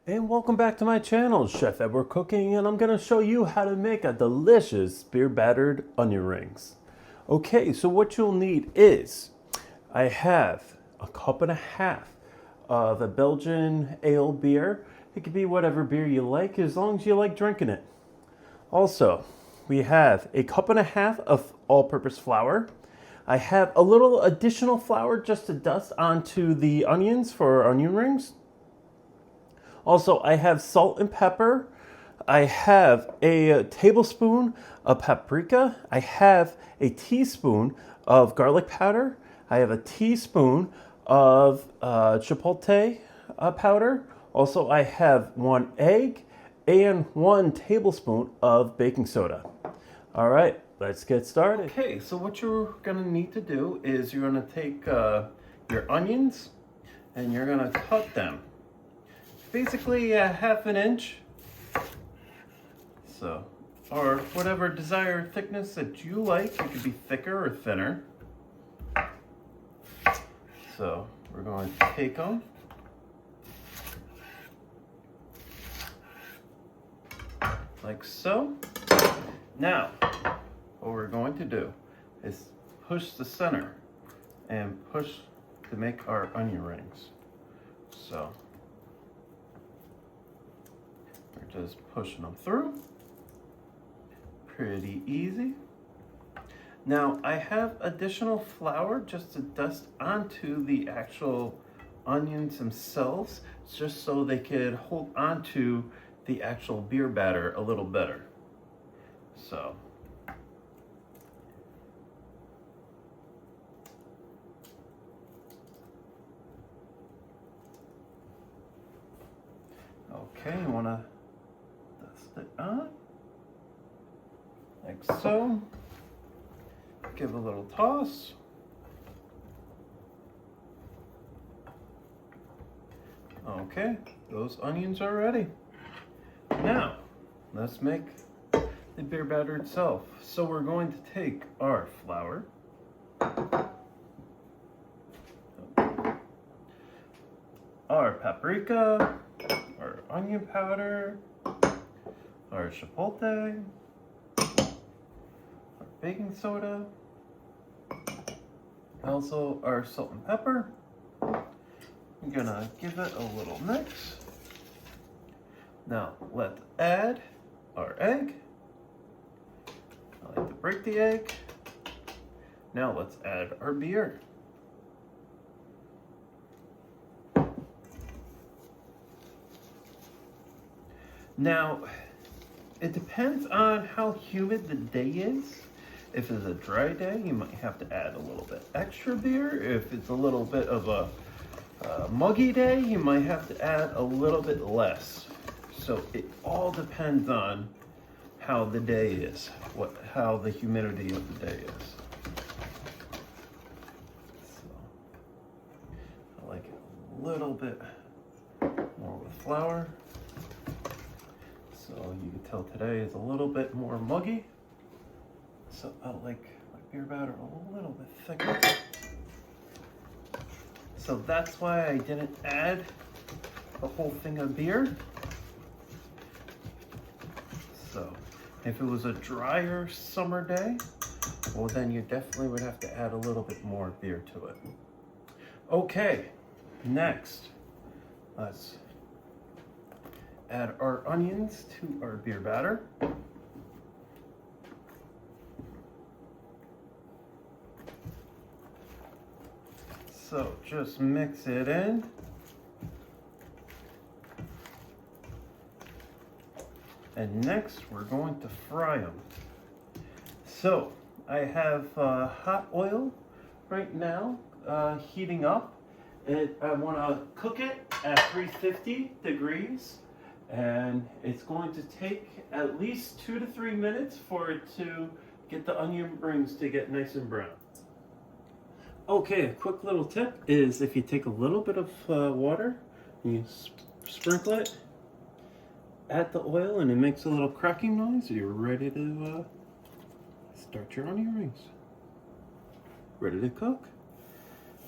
And welcome back to my channel, Chef Edward Cooking, and I'm going to show you how to make a delicious beer-battered onion rings. Okay, so what you'll need is, I have a cup and a half of a Belgian ale beer. It could be whatever beer you like, as long as you like drinking it. Also, we have a cup and a half of all-purpose flour. I have a little additional flour just to dust onto the onions for our onion rings. Also, I have salt and pepper. I have a tablespoon of paprika. I have a teaspoon of garlic powder. I have a teaspoon of chipotle powder. Also, I have 1 egg and 1 tablespoon of baking soda. All right, let's get started. Okay, so what you're gonna need to do is you're gonna take your onions and you're gonna cut them basically a ½ inch, so, or whatever desired thickness that you like. It could be thicker or thinner. So we're going to take them, like so. Now what we're going to do is push the center and push to make our onion rings. So we're just pushing them through. Pretty easy. Now I have additional flour just to dust onto the actual onions themselves, just so they could hold onto the actual beer batter a little better. So okay, you want to dust it on like so. Give a little toss. Okay, those onions are ready. Now let's make the beer batter itself. So we're going to take our flour, our paprika, our onion powder, our chipotle, our baking soda, also our salt and pepper. I'm gonna give it a little mix. Now let's add our egg. I like to break the egg. Now let's add our beer. Now, it depends on how humid the day is. If it's a dry day, you might have to add a little bit extra beer. If it's a little bit of a muggy day, you might have to add a little bit less. So it all depends on how the day is, how the humidity of the day is. So I like it a little bit more with flour. So you can tell today is a little bit more muggy. So I like my beer batter a little bit thicker. So that's why I didn't add the whole thing of beer. So if it was a drier summer day, well then you definitely would have to add a little bit more beer to it. Okay, next, let's add our onions to our beer batter. So just mix it in. And next we're going to fry them. So I have hot oil right now heating up. I want to cook it at 350 degrees. And it's going to take at least 2 to 3 minutes for it to get the onion rings to get nice and brown. Okay, a quick little tip is if you take a little bit of water and you sprinkle it at the oil and it makes a little cracking noise, you're ready to start your onion rings. Ready to cook.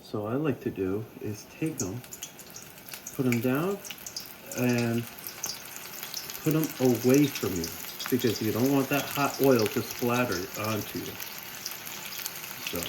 So what I like to do is take them, put them down and put them away from you because you don't want that hot oil to splatter onto you. So.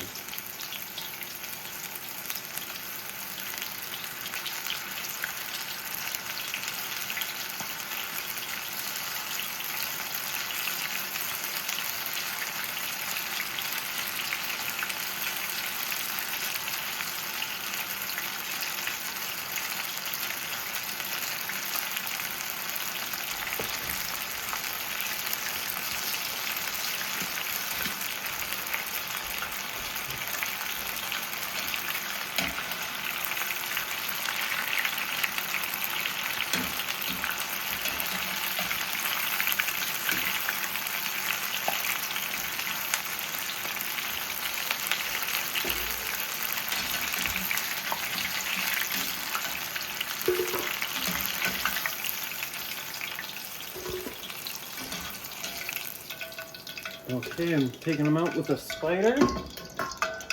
Okay, I'm taking them out with a spider.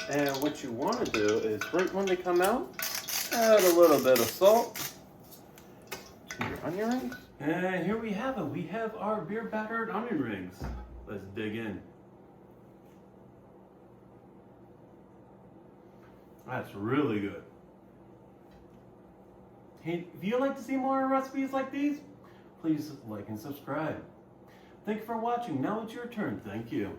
And what you want to do is right when they come out, add a little bit of salt to your onion rings. And here we have it. We have our beer battered onion rings. Let's dig in. That's really good. Hey, if you'd like to see more recipes like these, please like and subscribe. Thank you for watching. Now it's your turn. Thank you.